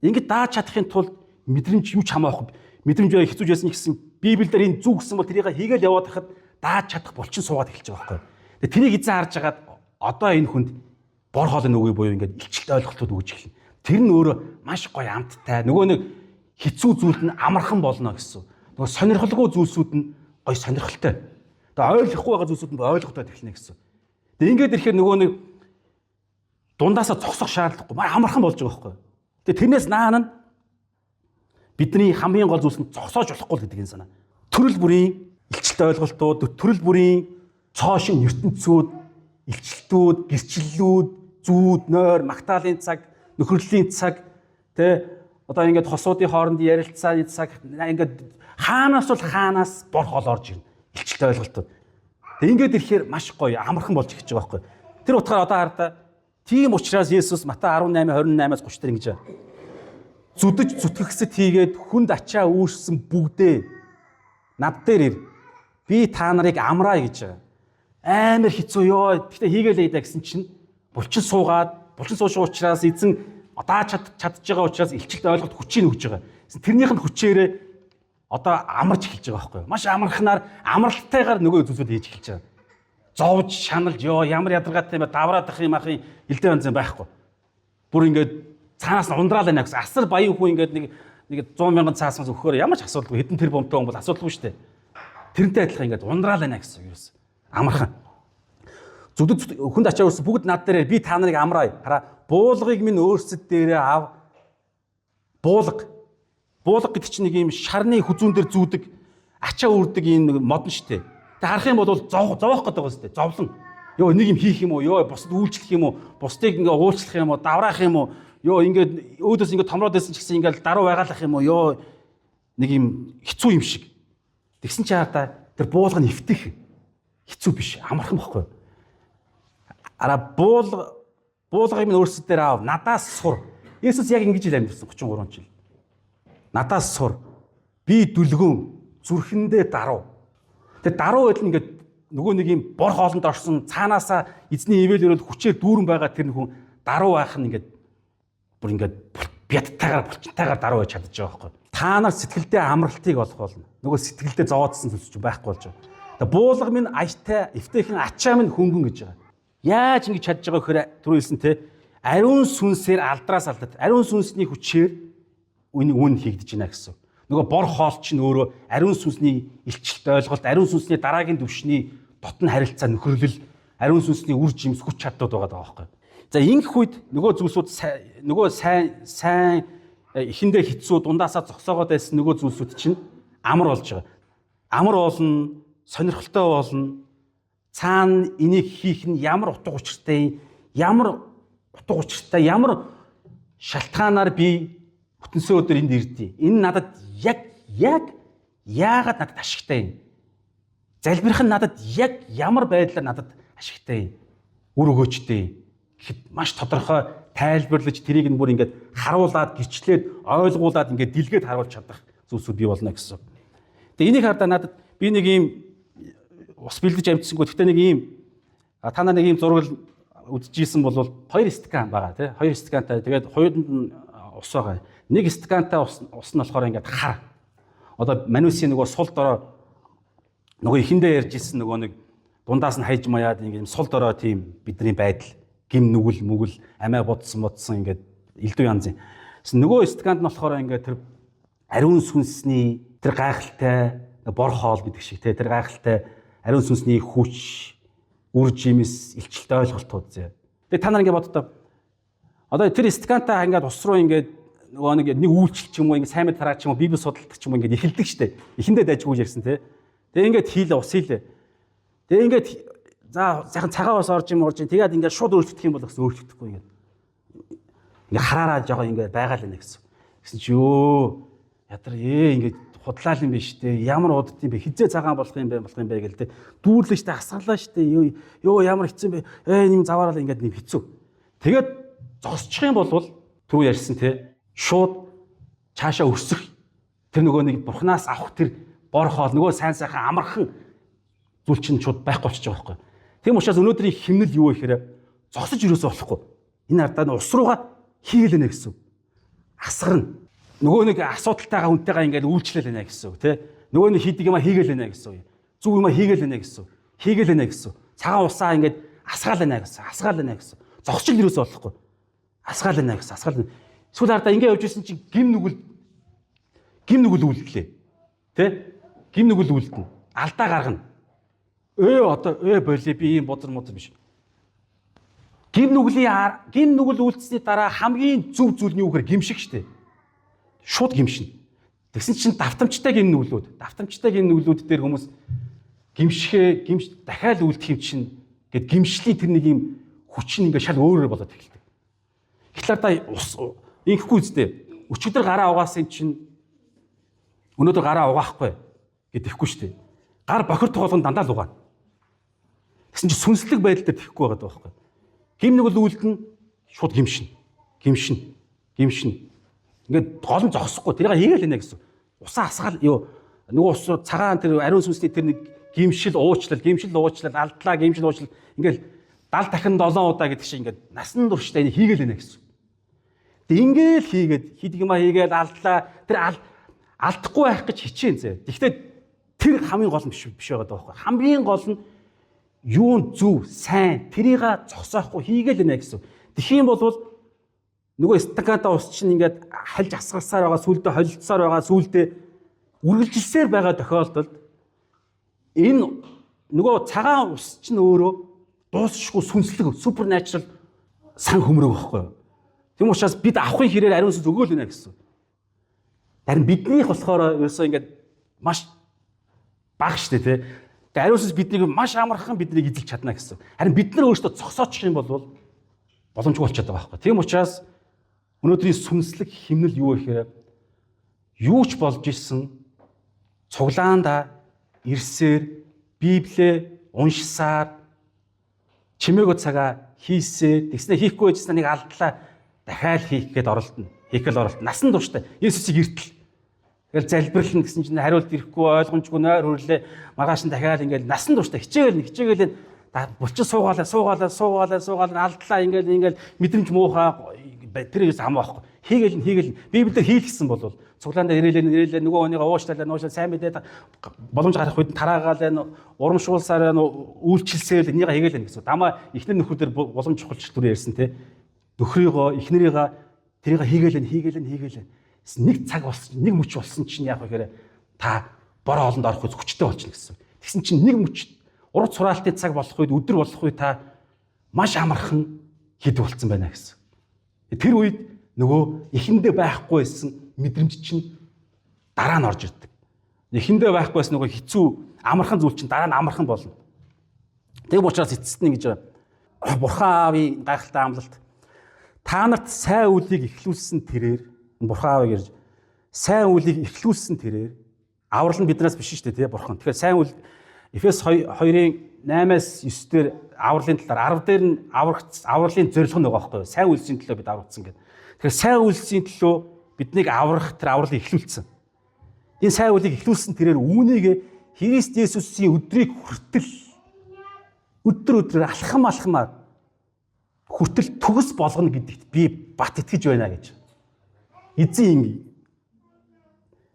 Speaker 1: Ингээд дааж чадахын тулд мэдрэмж юу ч хамаахгүй. Мэдрэмж бай хэцүүж ясна гэсэн Библиэлд энэ зүг гэсэн бол тэрийг хийгээл яваад хахад дааж чадах булчин суугаад эхэлж байгаа байхгүй. Тэгээ тэрийг эзэн харж агаад одоо энэ хүнд бор хоолны үгүй буюу ингээд илчилт ойлголтууд өгж эхэлнэ. Тэр нь өөрөө маш гоё амттай. Нөгөө нэг хэцүү зүйлд нь амархан болно гэсэн. Нөгөө сонирхолгүй зүйлсүүд нь гоё сонирхолтой. Тэгээ ойлгохгүй байгаа зүйлсүүд нь ойлгохтой эхэлнэ гэсэн. Тэгээ ингээд ирэхээр нөгөө нэг дундаасаа зогсох шаардлагагүй амархан болж байгаа байхгүй. Тэгээ тэрнээс наан нь бидний хамгийн гол зүйлс нь зогсоож болохгүй гэдэг энэ санаа. Төрөл бүрийн илчилт ойлголтууд, төрөл бүрийн цоошин ертөнцүүд, илчилтүүд, гэрчлэлүүд, зүүд, нойр, магтаалын цаг, нөхөрлөлийн цаг, тэ одоо ингээд хосуудын хоорондын ярилцааны цаг ингээд хаанаас бор хоол орж ирнэ. Илчилт ойлголтууд. Тэг ингээд ирэхээр маш гоё, амархан болж эхэлж байгаа байхгүй. Тэр утгаар одоо хардаа тийм учраас Есүс Матай 18:28-аас 30 дээр ингэж байна. Зүдэж зүтгэгсэд хийгээд хүнд ачаа үүссэн бүгдээ над дээр ир. Би та нарыг амраа гэж байгаа. Амар хэцүү ёо. Гэхдээ хийгээлээ даа гэсэн чинь булчин сууж учраас эзэн одоо чадж байгаа учраас илчилт ойлголт хүчийг өгж байгаа. Тэрнийх нь хүчээрээ одоо амарч эхэлж байгаа байхгүй юу? Маш амархнаар амралтайгаар нөгөө зүйлсүүд хийж эхэлж байгаа. Зовж шаналж ёо ямар ядаргаатай юм бэ? Давраад ах юм ахын элдэн банз юм байхгүй. Бүр ингээд цаанаас нь ундраал байна гэсэн. Асар баян хүн ингээд нэг 100 мянган цаасмаас өгөхөөр ямар ч асуудалгүй. Хэдэн тэр бомтой хүн бол асуудалгүй шүү дээ. Тэрнтэй адилхан ингээд ундраал байна гэсэн юм ерөөс. Амархан. Зүдэд хүнд ачаа өрсөн бүгд над дээр би та нарыг амраая. Хараа буулгыг минь өөрсөд дээрээ ав. Буулга гэдэг чинь нэг юм шарны хүзүүн дээр зүүдэг ачаа үрдэг энэ модон штэ. Тэг харах юм бол зовох гэдэг байгаа штэ. Зовлон. Йоо нэг юм хийх юм уу? Йоо бусд үйлчлэх юм уу? Бусдыг ингээ уулчлах юм уу? Давраах юм уу? Йоо ингээд өөдөөс ингээ томроод байсан ч гэсэн ингээл даруу байгаалах юм уу? Йоо нэг юм хэцүү юм шиг. Тэгсэн чи хаа тэр буулга нь эвтэх хэцүү биш. Амархан бохгүй. Ара буулгыг минь өөрсөд дээр аав. Надаас сур. Есүс яг ингэж л амьдсан 33 жил. Надаас сур. Би дүлгөөн зүрхэндээ даруу. Тэгээ даруу байдал нь ингээд нөгөө нэг юм бор хоолнд орсон цаанаасаа эзний ивэл өрөөл хүчээр дүүрэн байгаа тэр хүн даруу байх нь ингээд бүр ингээд бяттайгаар булчинтайгаар даруу байж чадчих байгаа байхгүй. Та нар сэтгэлдээ амралтыг олох болно. Нөгөө сэтгэлдээ зовоодсон зүйлс чинь байхгүй болж байгаа. Тэгээ буулга минь аяттай, эвтэйхэн ачаа минь хөнгөн гэж байгаа. Яаж ингэж чадж байгаа гэхээр түрүү хэлсэн те ариун сүнсээр алдраас алдаад ариун сүнсний хүчээр үн хийгдэж байна гэсэн. Нөгөө бор хоол чинь өөрөө ариун сүнсний илчилт ойлголт, ариун сүнсний дараагийн түвшний дотн харилцаа нөхөрлөл, ариун сүнсний үр жимс хүч чадлууд байгаа байхгүй. За ингэх үед нөгөө зүйлсүүд нөгөө сайн эхэндээ хэцүү дундаасаа зогсоогоод байсан нөгөө зүйлсүүд чинь амар болж байгаа. Амар болно, сонирхолтой болно. Цаана энийг хийх нь ямар утга учиртай, ямар шалтгаанаар би бүтэнсээ өдөр энд ирдээ. Энэ надад яг яагаад надад ашигтай юм? Залбирах нь надад яг ямар байдлаар надад ашигтай юм? Үр өгөөчтэй гэхэд маш тодорхой тайлбарлаж тэрийг нь бүр ингээд харуулад гэрчлээд ойлгуулад ингээд дэлгээд харуулж чадах зүйлсүүд бий болно гэсэн. Тэгээ энийг хардаа надад би нэг ийм ус бэлдэж амжсангүй. Гэхдээ нэг ийм та нар нэг ийм зураг үзчихсэн бол 2 стакан байгаа тий. 2 стакантай. Тэгээд хоёунд нь ус байгаа. Нэг стакантай ус нь болохоор ингээд хар. Одоо манусын нөгөө сул дорой нөгөө ихэндээ ярьж ирсэн нөгөө нэг дундаас нь хайж маяад ингээд сул дорой тийм бидний байдал гим нүгэл мүгэл амиа бодсон ингээд элдв янзын. Нөгөө стаканд нь болохоор ингээд тэр ариун сүнсний тэр гайхалтай бор хоол гэдэг шиг тий. Тэр гайхалтай ариун сүнсний хүч, үр жимс, илчилт ойлголтууд зэ. Тэгээ та нар ингээд боддоо. Одоо тэр стакантаа ингээд ус руу ингээд нөгөө нэг үйлчлэл ч юм уу ингээд сайн мэд тараач юм уу библи судалдаг ч юм уу ингээд эхэлдэг штэ. Эхэндээ дайжгүй ярьсан тий. Тэгээ ингээд хийлээ ус хийлээ. Тэгээ ингээд за сайхан цагаан ус орж юм тэгээд ингээд шууд өөрчлөгдөх юм бол гэсэн өөрчлөгдөхгүй ингээд. Ингээд хараараа жоо ингээд байгаал байна гэсэн. Гэсэн чи ёо ядар ингээд худлаал юм биш үү? Ямар удд юм бэ? Хизээ цагаан болох юм бэ гэл тэ. Дүүрлээ штэ асгарлаа штэ. Ёо ямар хэцүү юм бэ? Нэм заваараа ингээд нэм хэцүү. Тэгээд зогсчих юм бол түрүү ярьсан те. Шууд цаашаа өсөх тэр нөгөө нэг бурхнаас авах тэр бор хоол нөгөө сайн сайхан амархан зүйл чинь шууд байхгүй болчих жоох байхгүй. Тийм учраас өнөөдрийн химнэл юу вэ гэхээр зогсож юусоо болохгүй. Энэ ардаа нь ус руугаа хийгэлэнэ гэсэн. Асгарна. Нөгөө нэг асуудалтайгаа хүнтэйгээ ингээд үйлчлэлэнэ гэсэн үг тий. Нөгөө нэг хийдэг юма хийгэлэнэ гэсэн үг. Зүг юма хийгэлэнэ гэсэн. Хийгэлэнэ гэсэн. Цагаан усаа ингээд асгаалэнэ гэсэн. Зогсож юусоо болохгүй. Асгаалэнэ гэсэн. Эсвэл ардаа ингээд явж исэн чинь гим нүгэл үлдлээ. Тий? Гим нүгэл үлдэнэ. Алдаа гаргана. Боли би ийм бодор биш. Гим нүгэл үлдсэний дараа хамгийн зөв зүйл нь юу гэхээр гимшиг штэ. Шууд гимшин. Тэгсэн чинь давтамжтай гим нүглүүд дээр хүмүүс дахиад үлдэх юм чинь гэд гимшлийн тэр нэг юм хүч нь ингээд шал өөрөөр болоод эхэлдэг. Тэгэхээр та инхгүй үстэй. Өчигдөр гараа угаасан чинь өнөөдөр гараа угаахгүй гэдэхгүй штэ. Гар бохир тоглоом дандаа л угаана. Тэгсэн чинь сүнслэг байдал дээр тэхгүй байгаа байхгүй. Гим нүгэл үлдэн шууд гимшин. Ингээд гол нь зогсохгүй тэрийг хийгээл нэ гэсэн. Усаа асгаал нөгөө ус цагаан тэр ариун сүнсний тэр нэг гимшил уучлал алдлаа ингээд 70 дахин 7 удаа гэдэг шиг ингээд насан туршдаа энийг хийгээл нэ гэсэн. Тэг ингээл хийгээд хийгээд алдлаа тэр алдахгүй байх гэж хичээн зэ. Гэхдээ тэр хамгийн гол нь биш байгаа даахгүй. Хамгийн гол нь юун зөв сайн тэрийг зогсоохгүй хийгээл нэ гэсэн. Тэгэх юм бол нөгөө стаканта ус чинь ингээд хальж асгарсаар байгаа, сүулдэ холилцсоор байгаа, сүулдэ үргэлжилсээр байгаа тохиолдолд энэ нөгөө цагаан ус чинь өөрөө дуусахгүй сүнслэг supernatural сан хөмрөг байхгүй юу? Тийм учраас бид авахын хэрээр ариун сүнс өгөөл нэ гэсэн. Харин биднийх болохоор ерөөсөө ингээд маш бага штэ тий. Тэгээ ариун сүнс биднийг маш амархан биднийг эзэлж чадна гэсэн. Харин бид нар өөрсдөө зогсоочих юм бол боломжгүй болчиход байгаа байхгүй. Тийм учраас өнөөдрийн сүнслэг химнэл юу гэхээр юу ч болж исэн цуглаанда ирсээр Библийг уншсаар чимээгөө цагаа хийсээр тэгснэ хийхгүй байжснаа нэг алдлаа дахиад хийхэд оролдоно. Насан туршдаа Есүсийг иртэл. Тэгэл залбирлна гэсэн чинь хариулт ирэхгүй ойлгомжгүй нойр хүрлээ. Маргааш нь дахиад ингээл насан туршдаа хичээгээл булчин суугаалаа алдлаа ингээл мэдрэмж муухай тэр ам байхгүй. Хийгээл Библиэр хийлгсэн бол цуглаандаа ирээлээ нөгөө өнийгөө уушлаа сайн мэдээд боломж гарах үед тараагаал урамшуулсаар үйлчилсээр энийгээ хийгээл гэсэн. Дамаа эхнэр нөхөр дээр боломж чухалч дүр ярьсан те. Нөхрийгөө эхнэрийгээ тэрийг хийгээл. нэг цаг болсон, нэг мөч болсон чинь яг гэхээр та бор хоолнд орох үед хүчтэй болчихно гэсэн. Тэгсэн чинь нэг мөч урд сураалтын цаг болох үед, өдөр болох үед та маш амархан хэд болцсон байна гэсэн. Тэр үед нөгөө эхэндээ байхгүй байсан мэдрэмж чинь дараа нь орж ирдэг. Эхэндээ байхгүй байсан нөгөө хэцүү амархан зүйл чинь дараа нь амархан болно. Тэг учраас эцэст нь гэж Бурхан Аавын гайхалтай амлалт та нарт сайн үлийг эхлүүлсэн тэрээр Бурхан Аав гэж сайн үлийг эхлүүлсэн тэрээр аврал нь биднээс биш шүү дээ, Бурхан. Тэгэхээр сайн үл Эфес 2-ын 8-аас 9 дээр авралын талаар 10 дээр нь авралын зорилго нэг байхгүй юу? Сайн үлсийн төлөө бид аврагдсан гэдэг. Тэгэхээр сайн үлсийн төлөө биднийг аврах тэр авралыг эхлүүлсэн. Энэ сайн үлийг эхлүүлсэн тэрээр үүнийг Христ Есүсийн өдрийг хүртэл өдөр алхамаар хүртэл төгс болгоно гэдэгт би бат итгэж байна гэж. Эзэн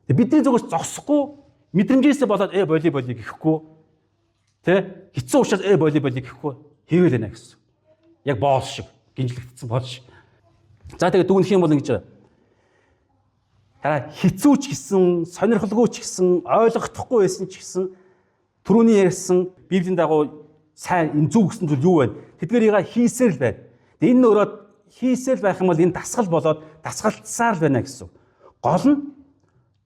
Speaker 1: бидний зүгээс зогсохгүй мэдрэмжээсээ болоод боли гэхгүй тэ хэцүү учраас боли гэхгүй хийгээл байна гэсэн. Яг боол шиг гинжлэгдсэн боол шиг. За тэгээд дүгнэх юм бол ингэж хараа хэцүү ч гэсэн сонирхолгүй ч гэсэн ойлгохдохгүй байсан ч гэсэн түрүүний ярьсан Библийн дагуу сайн энэ зөв гэсэн зүйл юу вэ? Тэдгэрийг хийсээр л байна. Энэ нь өөрөө хийсээр байх юм бол энэ дасгал болоод дасгалцсаар л байна гэсэн. Гол нь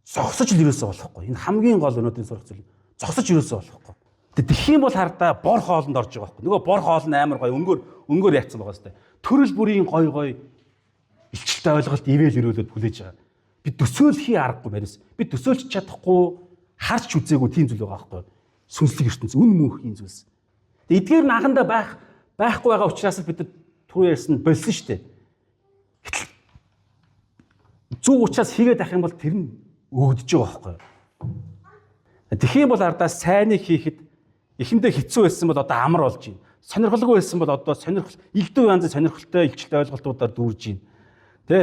Speaker 1: зогсож л юусоо болохгүй. Энэ хамгийн гол өнөөдрийн сурах зүйл. Зогсож юусоо болохгүй. Тэгэх юм бол хардаа бор хоолнд орж байгаа байхгүй. Нөгөө бор хоол нь амар гой өнгөөр яатсан байгаа сте. Төрөл бүрийн гой илчилтэй ойлголт ивэл өрөөлөд хүлээж байгаа. Би төсөөлхий аргагүй барьс. Би төсөөлж чадахгүй харж үзээгүй тийм зүйл байгаа байхгүй. Сүнслэг ертөнц үн мөнхийн зүйлс. Эдгээр нь анхандаа байхгүй байгаа учраас бид түрүү ярьсан болсон шүү дээ. Гэтэл зөв учраас хийгээд авах юм бол тэр нь өгдөж байгаа байхгүй. Тэгхийн бол ардаа сайныг хийхэд эхэндээ хэцүү байсан бол одоо амар болж байна. Сонирхолгүй байсан бол одоо элдв янзын сонирхолтой илчилтэй ойлголтуудаар дүүрж байна. Тэ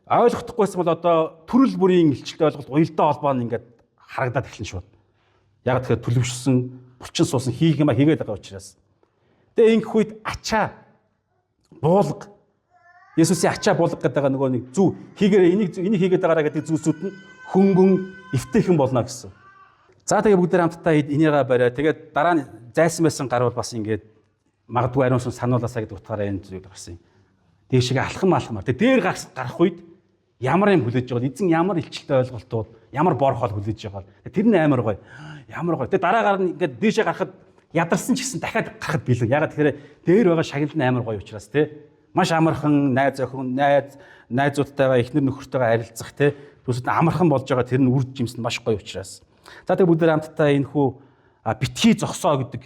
Speaker 1: ойлгохдохгүй байсан бол одоо төрөл бүрийн илчилтэй ойлголт уялдаа холбоо нь ингээд харагдаад эхэлнэ шүү. Яг тэгэхээр төлөвшсөн булчин суусан хийх юм хийгээд байгаа учраас. Тэгээ ингэх үед ачаа буулга Есүсийн ачаа буулга гэдэг нөгөө нэг зүв хийгээрээ энийг хийгээд байгаараа гэдэг зүйлсүүд нь хөнгөн эвтэйхэн болно гэсэн. За тэгээ бүгд хамтдаа энийгээ бариа. Тэгээд дараа нь зайсан байсан гарвал бас ингээд магадгүй ариун сүнс сануулаасаа гэдэг утгаараа энэ зүйл гарсан юм. Дээшгээ алхамаар. Тэгээд дээр гарах үед ямар юм хүлээж байгаа. Эзэн ямар илчилтэй ойлголтууд, ямар бор хоол хүлээж байгаа. Тэр нь амар гоё. Ямар гоё. Тэгээд дараагаар нь ингээд дээшээ гарахад ядарсан ч гэсэн дахиад гарахад бэлэн. Ягаад тэгэхээр дээр байгаа шагнал нь амар гоё учраас тий. Маш амархан найз охин, найзуудтайгаа эхнэр нөхөртөйгээ харилцах тий. Түнсэд амархан болж байгаа тэр нь үр жимс нь маш гоё учраас. За тэгээ бүгд хамтдаа энэ хүү битгий зогсоо гэдэг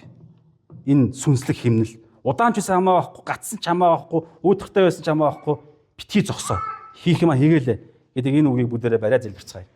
Speaker 1: энэ сүнслэг химнэл удаан ч байсан хамаа байхгүй, гацсан ч хамаа байхгүй, өөдөртэй байсан ч хамаа байхгүй битгий зогсоо хийх юм хийгээлээ гэдэг энэ үгийг бүгдээрээ бариа залбирцгаая.